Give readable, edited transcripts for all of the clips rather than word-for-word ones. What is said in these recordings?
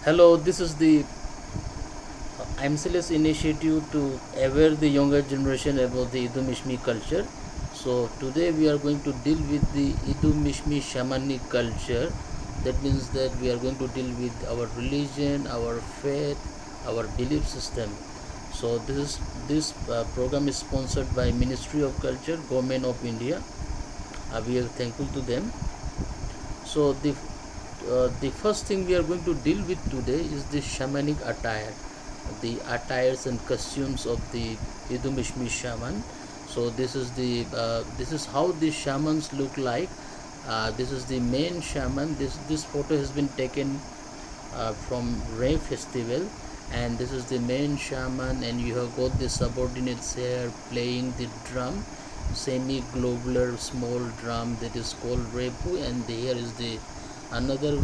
Hello, this is the IMCLS initiative to aware the younger generation about the Idu Mishmi culture. So today we are going to deal with the Idu Mishmi Shamanic culture. That means that we are going to deal with our religion, our faith, our belief system. So this program is sponsored by Ministry of Culture, Government of India. We are thankful to them. So the first thing we are going to deal with today is the shamanic attire, the attires and costumes of the Idu Mishmi shaman. So this is how the shamans look like. This is the main shaman. This photo has been taken from Ray festival, and this is the main shaman, and you have got the subordinates here playing the drum, semi globular small drum that is called repu, and here is the another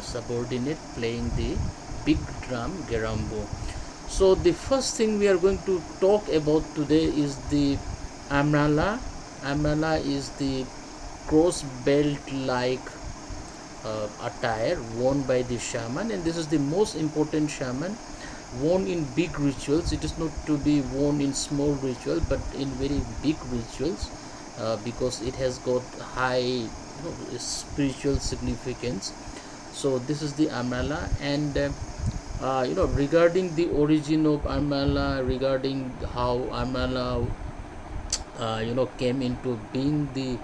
subordinate playing the big drum gerambo. So the first thing we are going to talk about today is the amrala. Amrala is the cross belt like attire worn by the shaman, and this is the most important shaman worn in big rituals. It is not to be worn in small ritual but in very big rituals, because it has got high spiritual significance. So this is the amala, and regarding the origin of amala, regarding how amala came into being the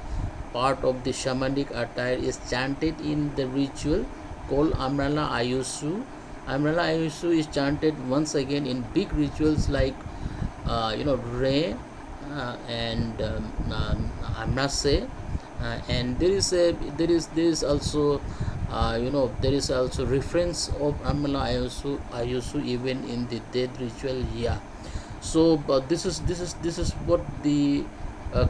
part of the shamanic attire, is chanted in the ritual called Amrala Ayusu. Amrala Ayusu is chanted once again in big rituals like Re and Amrase, and there is also there is also reference of Amrala Ayusu even in the death ritual. Yeah. So this is what the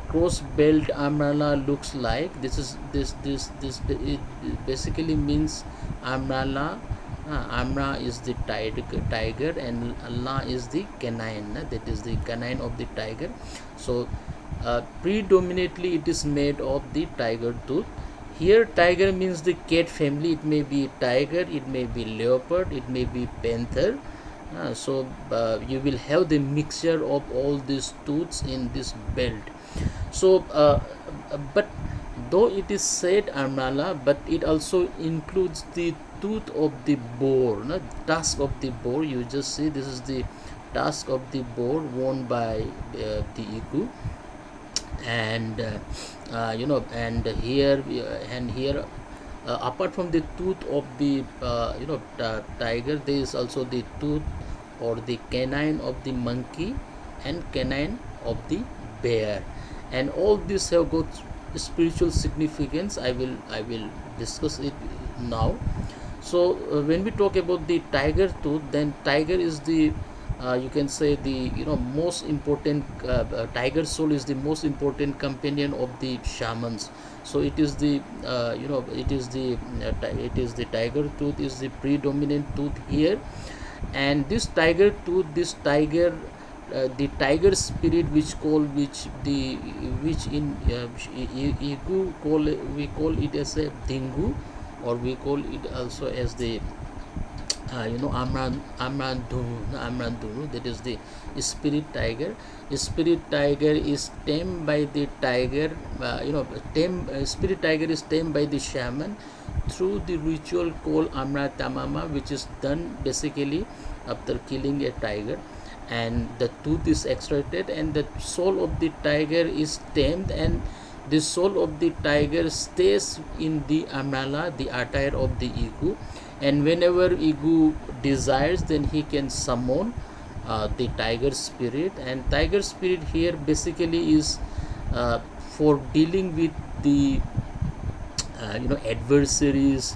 cross belt umbrella looks like. This it basically means umbrella. Amra is the tiger, and Allah is the canine. That is the canine of the tiger. So predominantly it is made of the tiger tooth. Here tiger means the cat family. It may be tiger, it may be leopard, it may be panther. You will have the mixture of all these tooths in this belt. So but though it is said amala, but it also includes the tooth of the boar, no? Tusk of the boar. You just see this is the tusk of the boar worn by the igu, and here apart from the tooth of the tiger, there is also the tooth or the canine of the monkey and canine of the bear, and all these have got spiritual significance. I will discuss it now. So when we talk about the tiger tooth, then tiger is the you can say the most important tiger soul is the most important companion of the shamans. So it is the it is the tiger tooth is the predominant tooth here, and this tiger tooth, this tiger the tiger spirit, which in Igu we call it as a dingu, or we call it also as the Amranduru, that is the spirit tiger. Spirit tiger is tamed by the tiger. Spirit tiger is tamed by the shaman through the ritual called Amra Tamama, which is done basically after killing a tiger, and the tooth is extracted, and the soul of the tiger is tamed, and the soul of the tiger stays in the amala, the attire of the igu, and whenever igu desires, then he can summon the tiger spirit. And tiger spirit here basically is for dealing with the adversaries,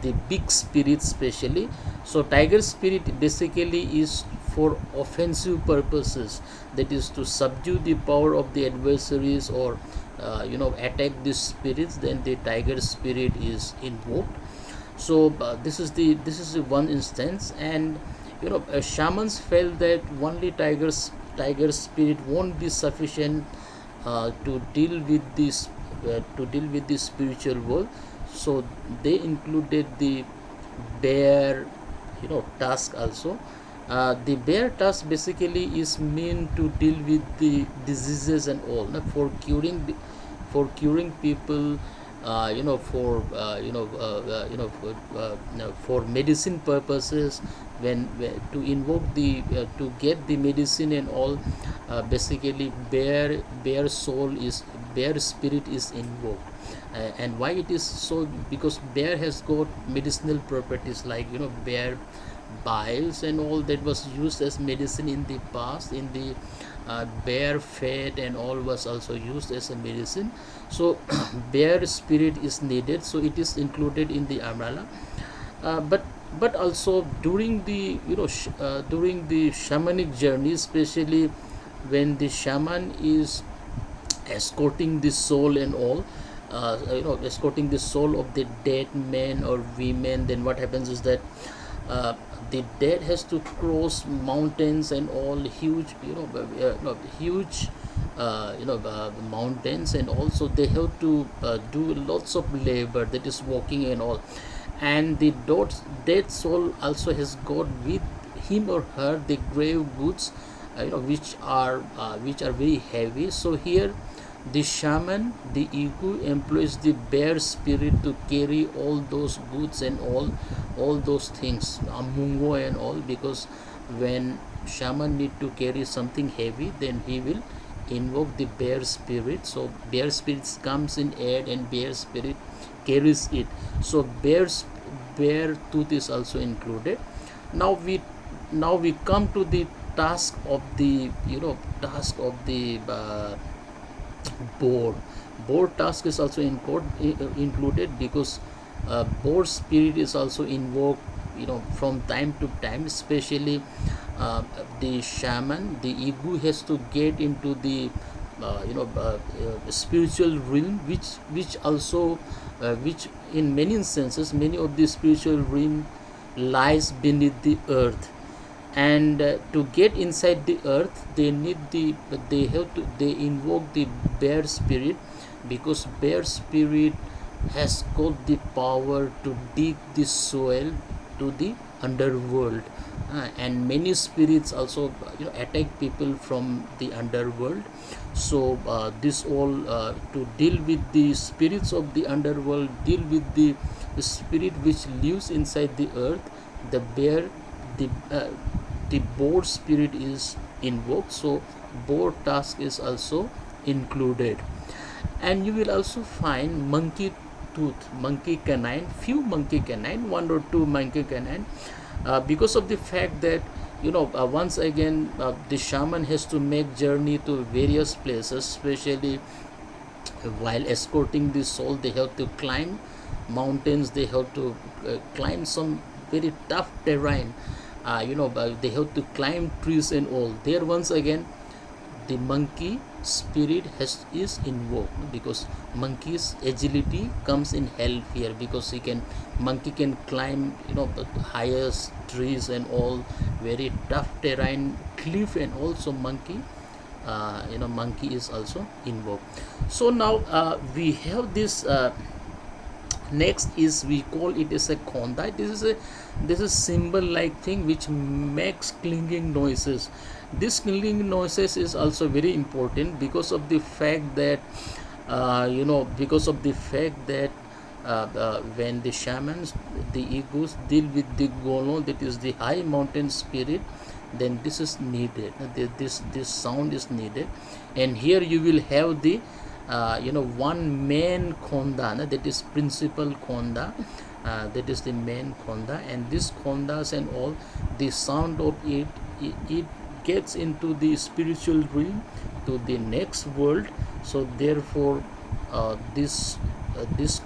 the big spirits especially. So tiger spirit basically is for offensive purposes, that is to subdue the power of the adversaries, or attack these spirits, then the tiger spirit is invoked. So this is the one instance, and shamans felt that only tiger spirit won't be sufficient to deal with this spiritual world. So they included the bear, task also. The bear task basically is meant to deal with the diseases and all, for curing people, for medicine purposes. When to invoke the to get the medicine and all, basically bear spirit is invoked. And why it is so? Because bear has got medicinal properties, like bear biles and all, that was used as medicine in the past. In the bear fat and all was also used as a medicine. So bear spirit is needed, so it is included in the amrala. But also during the during the shamanic journey, especially when the shaman is escorting the soul and all, escorting the soul of the dead men or women, then what happens is that uh, the dead has to cross mountains and all, huge, no, huge, mountains, and also they have to do lots of labor, that is walking and all. And the dead soul also has got with him or her the grave goods, which are very heavy. So here the shaman, the ego, employs the bear spirit to carry all those goods and all those things, mungo and all, because when shaman need to carry something heavy, then he will invoke the bear spirit. So bear spirit comes in air and bear spirit carries it. So bear tooth is also included. Now we now we come to the task of the board. Board task is also included, because board spirit is also invoked, from time to time. Especially the shaman, the ego, has to get into the spiritual realm, which also which in many instances, many of the spiritual realm lies beneath the earth. And to get inside the earth, they invoke the bear spirit, because bear spirit has got the power to dig the soil to the underworld. And many spirits also attack people from the underworld. So this all, to deal with the spirits of the underworld, deal with the spirit which lives inside the earth, the bear the the board spirit is invoked. So board task is also included. And you will also find monkey tooth, monkey canine, few monkey canine, one or two monkey canine, because of the fact that once again, the shaman has to make journey to various places. Especially while escorting the soul, they have to climb mountains, they have to climb some very tough terrain, but they have to climb trees and all. There once again the monkey spirit is invoked, because monkey's agility comes in help here, because monkey can climb the highest trees and all, very tough terrain, cliff, and also monkey is also invoked. So now we have this, next is, we call it as a khonda. This is symbol like thing which makes clinging noises. This clinging noises is also very important, because of the fact that when the shamans, the egos, deal with the gono, that is the high mountain spirit, then this is needed. This sound is needed. And here you will have the one main khonda, that is principal khonda, that is the main khonda. And this khondas and all, the sound of it gets into the spiritual realm, to the next world. So therefore this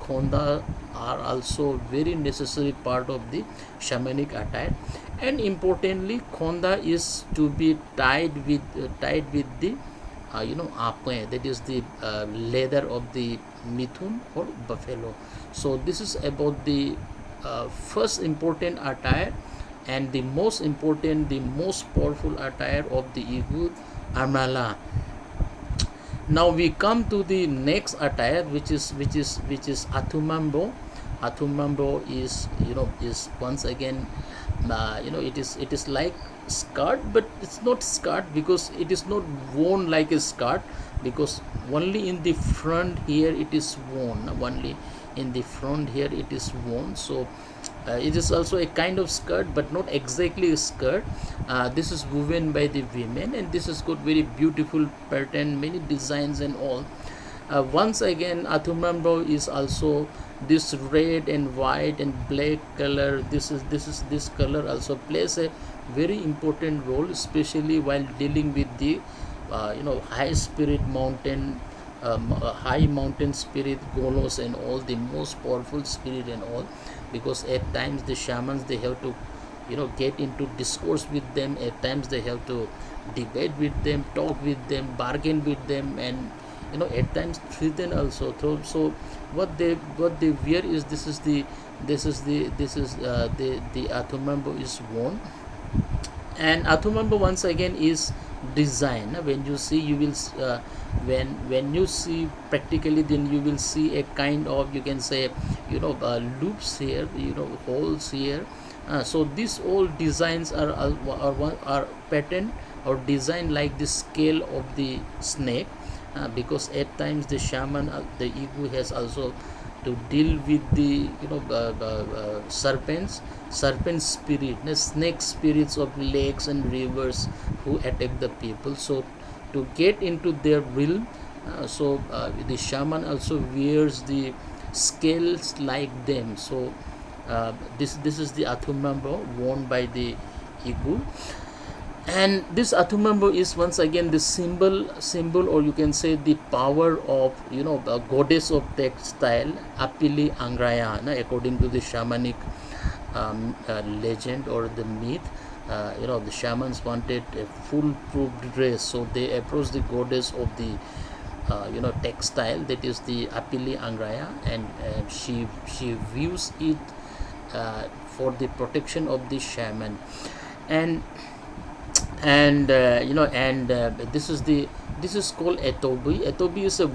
khonda are also very necessary part of the shamanic attire. And importantly, khonda is to be tied with the apne, that is the leather of the mithun or buffalo. So this is about the first important attire, and the most important, the most powerful attire of the Igu Amala. Now we come to the next attire, which is Athumambo. Athumambo is, is once again, it is like skirt, but it's not skirt because it is not worn like a skirt, because only in the front here it is worn, only in the front here it is worn. So it is also a kind of skirt, but not exactly a skirt. This is woven by the women, and this has got very beautiful pattern, many designs and all. Once again, Athumambo is also this red and white and black color. This color also plays a very important role, especially while dealing with the high spirit mountain, high mountain spirit golos and all, the most powerful spirit and all, because at times the shamans, they have to get into discourse with them. At times they have to debate with them, talk with them, bargain with them, and at times threaten also. So what they wear is, the Athumambo is worn. And Athumambo once again is design. When you see, you will when you see practically, then you will see a kind of, you can say, loops here, holes here. So these all designs are patterned or designed like the scale of the snake, because at times the shaman, the ego has also to deal with the serpent spirit, snake spirits of lakes and rivers who attack the people. So to get into their realm, the shaman also wears the scales like them. So this is the Athumambo worn by the ego. And this Athumambo is once again the symbol, or you can say the power of the goddess of textile, Apili Angraya, according to the shamanic legend or the myth. The shamans wanted a foolproof dress, so they approached the goddess of the textile, that is the Apili Angraya, and she views it for the protection of the shaman. And this is called etobi. Etobi is a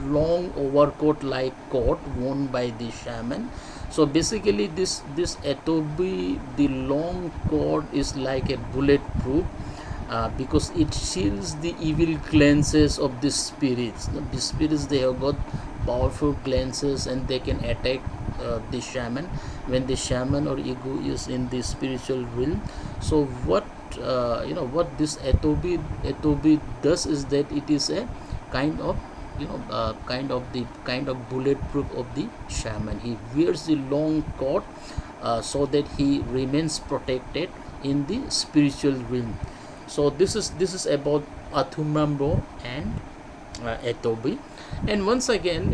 long overcoat like coat worn by the shaman. So basically this etobi, the long coat, is like a bulletproof, because it shields the evil glances of the spirits. The spirits, they have got powerful glances, and they can attack the shaman when the shaman or ego is in the spiritual realm. So what this etobi does is that it is a kind of kind of bulletproof of the shaman. He wears the long coat, so that he remains protected in the spiritual realm. So this is about Athumambo and etobi. And once again,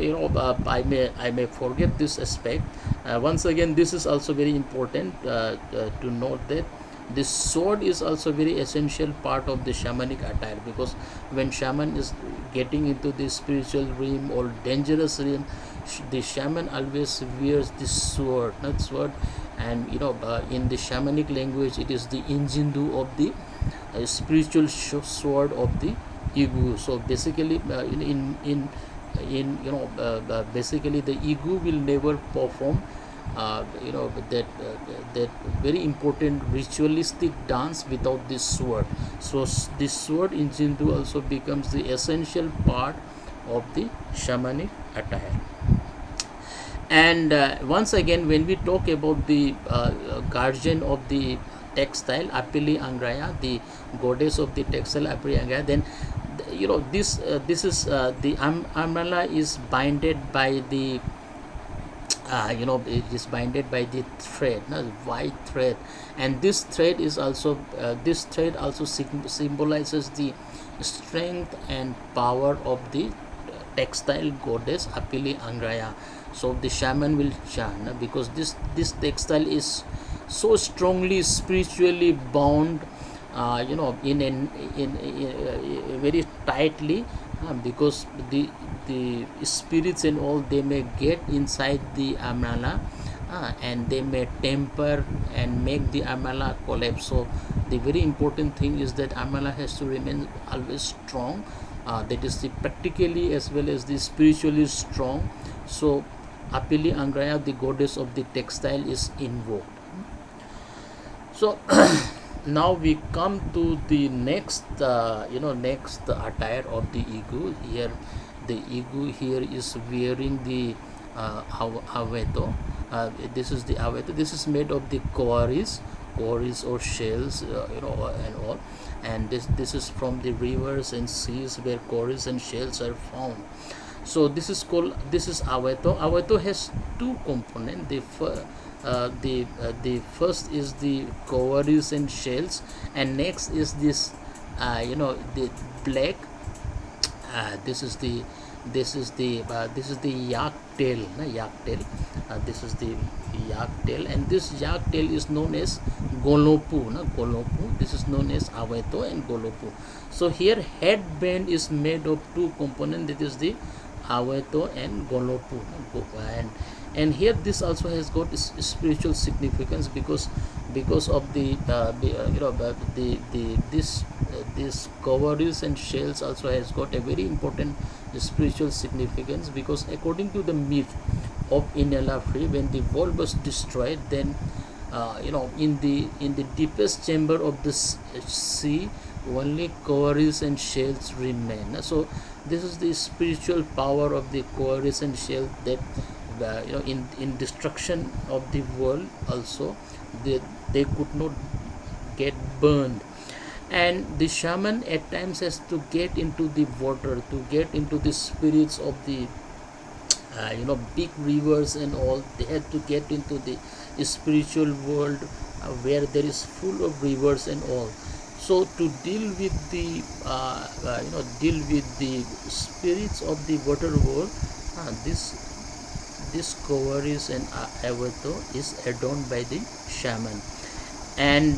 I may forget this aspect. Once again, this is also very important to note that this sword is also very essential part of the shamanic attire, because when shaman is getting into the spiritual realm or dangerous realm, the shaman always wears this sword, not sword. And in the shamanic language, it is the injindu of the spiritual sword of the ego. So basically, basically the ego will never perform that very important ritualistic dance without this sword. So this sword in Jindu also becomes the essential part of the shamanic attire. And once again, when we talk about the guardian of the textile, Apili Angraya, the goddess of the textile, Apili Angraya, then this is the umbrella is binded by the it is binded by the thread, white thread. And this thread is also symbolizes the strength and power of the textile goddess Apili Angraya. So the shaman will chant, because this textile is so strongly spiritually bound, in very tightly, because the spirits and all, they may get inside the amrala, and they may temper and make the amrala collapse. So the very important thing is that amrala has to remain always strong, that is the practically as well as the spiritually strong. So Apili Angraya, the goddess of the textile, is invoked. So now we come to the next next attire of the Igu. Here the Igu here is wearing the aweto. This is the aweto. This is made of the cowries or shells, and all. And this is from the rivers and seas where cowries and shells are found. So this is aweto. Aweto has two components. The first is the cowries and shells, and next is this the black. This is the yak tail, yak tail. This is the yak tail, and this yak tail is known as golopu, golopu. This is known as aweto and golopu. So here headband is made of two components. That is the aweto and golopu, and here this also has got spiritual significance because of this cowries and shells also has got a very important spiritual significance, because according to the myth of Inelafri, when the world was destroyed, then in the deepest chamber of the sea, only cowries and shells remain. So this is the spiritual power of the cowries and shells, that in destruction of the world also they could not get burned. And the shaman at times has to get into the water, to get into the spirits of the big rivers and all. They had to get into the spiritual world, where there is full of rivers and all. So to deal with the spirits of the water world, this cowries and aweto is adorned by the shaman. And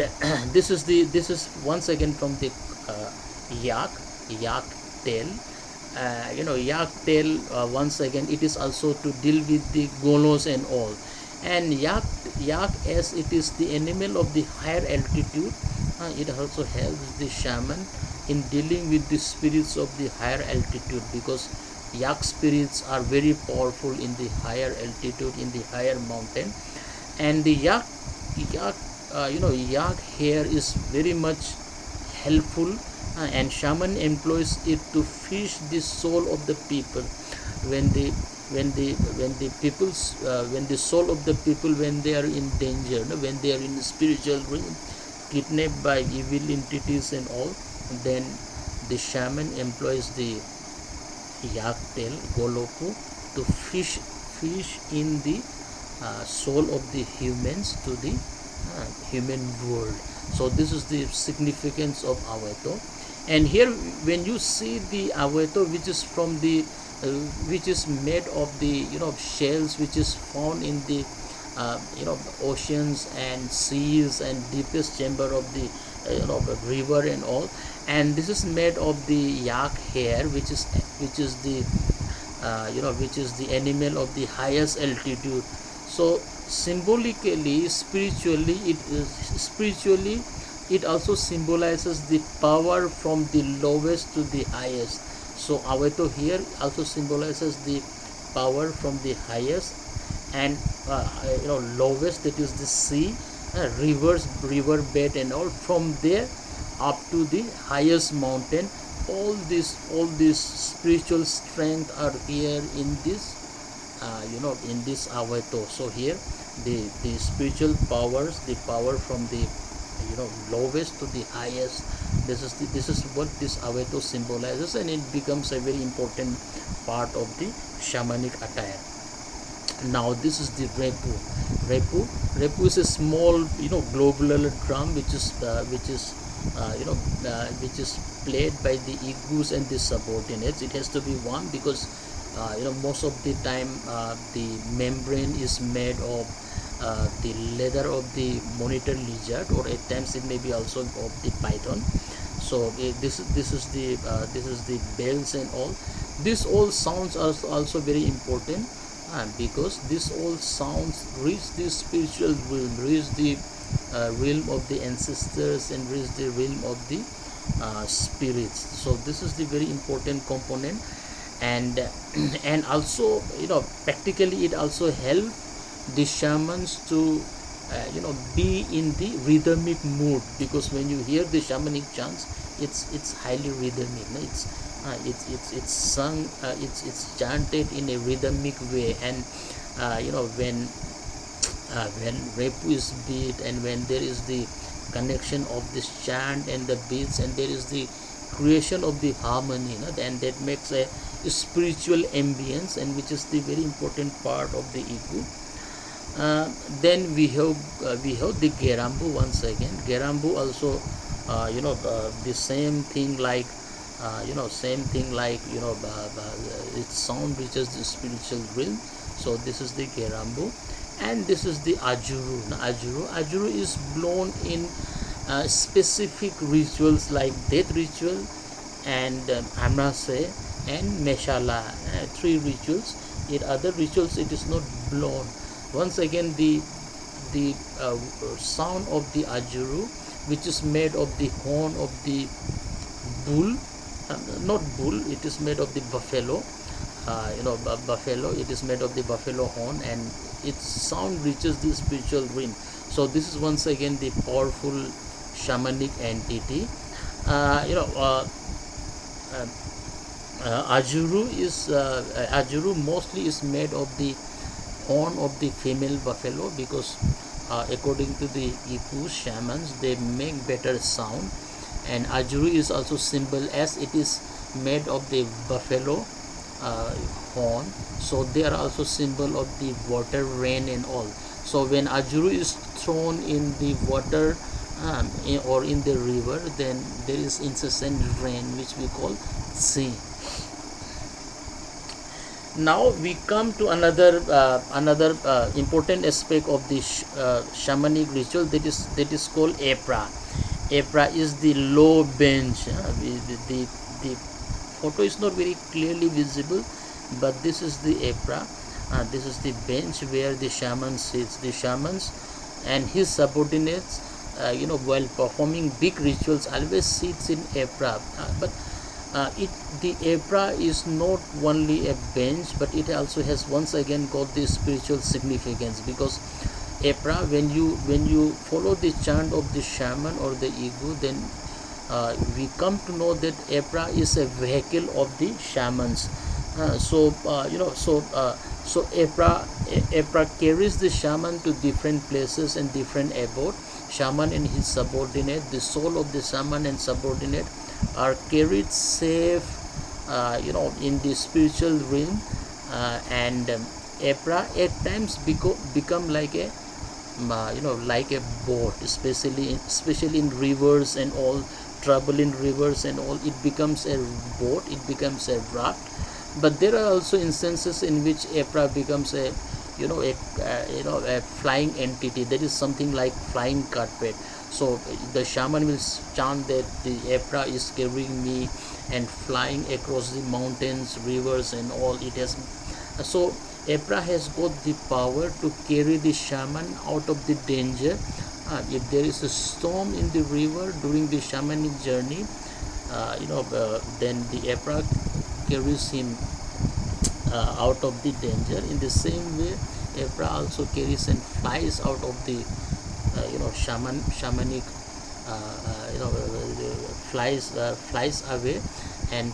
this is once again from the yak tail. Yak tail, once again, it is also to deal with the golos and all. And yak, as it is the animal of the higher altitude, it also helps the shaman in dealing with the spirits of the higher altitude, because yak spirits are very powerful in the higher altitude, in the higher mountain. And the yak hair is very much helpful, and shaman employs it to fish the soul of the people. When the soul of the people, when they are in danger, when they are in spiritual ruin, kidnapped by evil entities and all, then the shaman employs the yak tail, golopu, to fish in the soul of the humans to the human world. So this is the significance of aweto. And here when you see the aweto, which is from the which is made of the shells, which is found in the oceans and seas and deepest chamber of the river and all, and this is made of the yak hair, which is the which is the animal of the highest altitude. So symbolically, spiritually, it also symbolizes the power from the lowest to the highest. So aweto here also symbolizes the power from the highest and lowest, that is the sea, river bed and all. From there up to the highest mountain, all these spiritual strength are here in this in this aweto. So here the spiritual powers, the power from the lowest to the highest, this is what this aweto symbolizes, and it becomes a very important part of the shamanic attire. Now this is the repu is a small globular drum, which is played by the igus and the subordinates. It has to be one, because most of the time the membrane is made of the leather of the monitor lizard, or at times it may be also of the python. So this is the bells and all. This all sounds are also very important, because this all sounds reach the spiritual realm, reach the realm of the ancestors, and reach the realm of the spirits. So this is the very important component. and and also, practically it also help the shamans to be in the rhythmic mood, because when you hear the shamanic chants, it's highly rhythmic, no? It's sung, it's chanted in a rhythmic way, and when repu is beat, and when there is the connection of this chant and the beats, and there is the creation of the harmony, then that makes a spiritual ambience, and which is the very important part of the ego. Then we have the gerambu. Once again, gerambu also, the same thing like, its sound reaches the spiritual realm. So this is the gerambu, and this is the ajuru. Now, ajuru is blown in specific rituals like death ritual and amrase and meshala, three rituals. In other rituals it is not blown. Once again, the sound of the ajuru, which is made of the horn of the bull, not bull, it is made of the buffalo, buffalo, it is made of the buffalo horn, and its sound reaches the spiritual realm. So this is once again the powerful shamanic entity. Ajuru mostly is made of the horn of the female buffalo, because according to the Ipu shamans, they make better sound. And ajuru is also symbol, as it is made of the buffalo horn, so they are also symbol of the water, rain and all. So when ajuru is thrown in the water, or in the river, then there is incessant rain, which we call sea. Now we come to another important aspect of the shamanic ritual, that is called epra. Epra is the low bench. The photo is not very clearly visible, but this is the epra. This is the bench where the shaman sits. The shamans and his subordinates, while performing big rituals, always sits in epra. But the epra is not only a bench, but it also has once again got the spiritual significance, because epra, when you follow the chant of the shaman or the ego, then we come to know that epra is a vehicle of the shamans. So epra carries the shaman to different places and different abode. Shaman and his subordinate, the soul of the shaman and subordinate, are carried safe, in the spiritual realm, and epra at times become like a like a boat, especially in rivers and all, trouble in rivers and all, it becomes a boat, it becomes a raft. But there are also instances in which epra becomes a flying entity, that is something like flying carpet. So the shaman will chant that the epra is carrying me and flying across the mountains, rivers and all. It has, so epra has got the power to carry the shaman out of the danger. If there is a storm in the river during the shamanic journey, then the epra carries him out of the danger. In the same way, epra also carries and flies out of the shamanic flies away and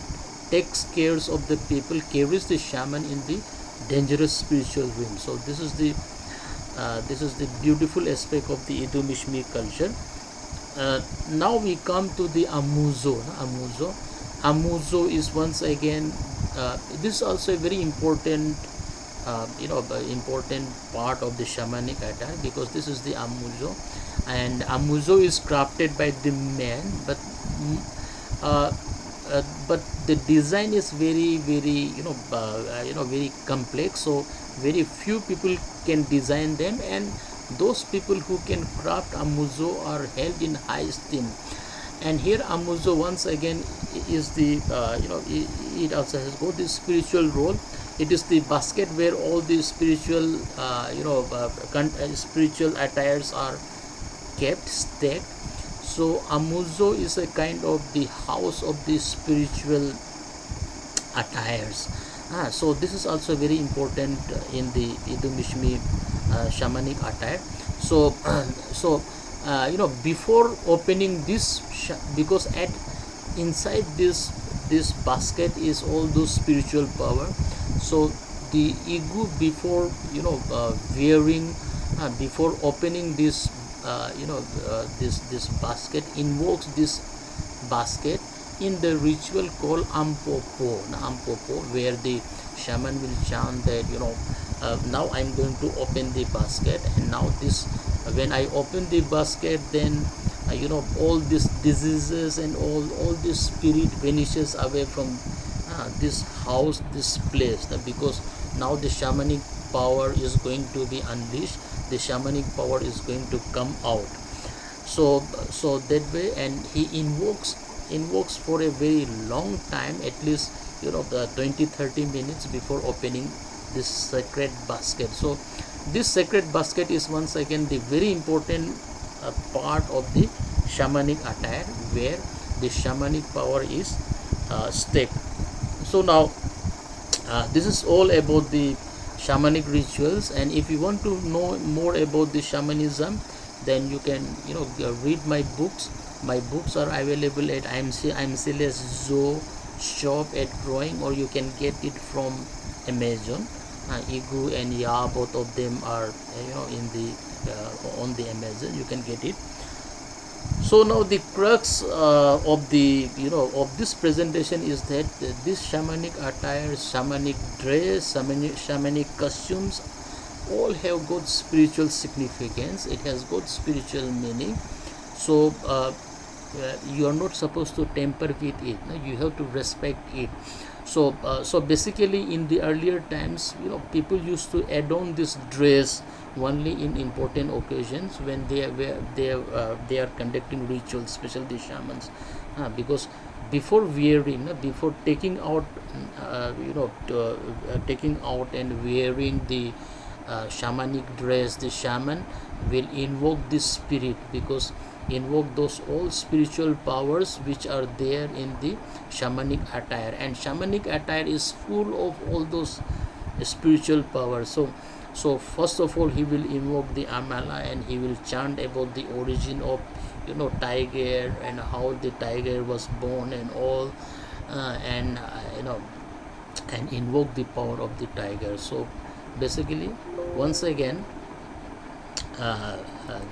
takes cares of the people, carries the shaman in the dangerous spiritual realm. So this is the beautiful aspect of the Idu Mishmi culture. Now we come to the amuzo. Amuzo is once again, this is also a very important important part of the shamanic attire, because this is the amuzo, and amuzo is crafted by the man, but the design is very very complex, so very few people can design them, and those people who can craft amuzo are held in high esteem. And here amuzo once again is the it also has got this spiritual role. It is the basket where all the spiritual spiritual attires are kept, stacked. So amuzo is a kind of the house of the spiritual attires. So this is also very important in the Idu Mishmi shamanic attire. So before opening this because at inside this basket is all those spiritual power. So the ego before wearing before opening this this basket invokes this basket in the ritual called ampopo, where the shaman will chant that now I'm going to open the basket, and now this when I open the basket, then all these diseases and all this spirit vanishes away from this house, this place, because now the shamanic power is going to be unleashed, the shamanic power is going to come out. So that way, and he invokes for a very long time, at least the 20-30 minutes before opening this sacred basket. So this sacred basket is once again the very important part of the shamanic attire, where the shamanic power is staked. So now this is all about the shamanic rituals, and if you want to know more about the shamanism, then you can read my books. My books are available at IMCLS Zoo shop at Growing, or you can get it from Amazon. Igu and Ya, both of them are in the on the Amazon, you can get it. So now the crux of the of this presentation is that this shamanic attire, shamanic dress, shamanic costumes all have got spiritual significance. It has got spiritual meaning. So you are not supposed to tamper with it. No? You have to respect it. So basically, in the earlier times, people used to adorn this dress only in important occasions when they are conducting rituals, especially the shamans, because before wearing, before taking out, taking out and wearing the shamanic dress, the shaman will invoke this spirit, because invoke those all spiritual powers which are there in the shamanic attire, and shamanic attire is full of all those spiritual powers. So first of all, he will invoke the amala, and he will chant about the origin of tiger, and how the tiger was born and all, and and invoke the power of the tiger. So basically, once again,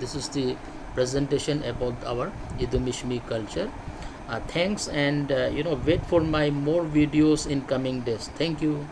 this is the presentation about our Idu Mishmi culture. Thanks, and wait for my more videos in coming days. Thank you.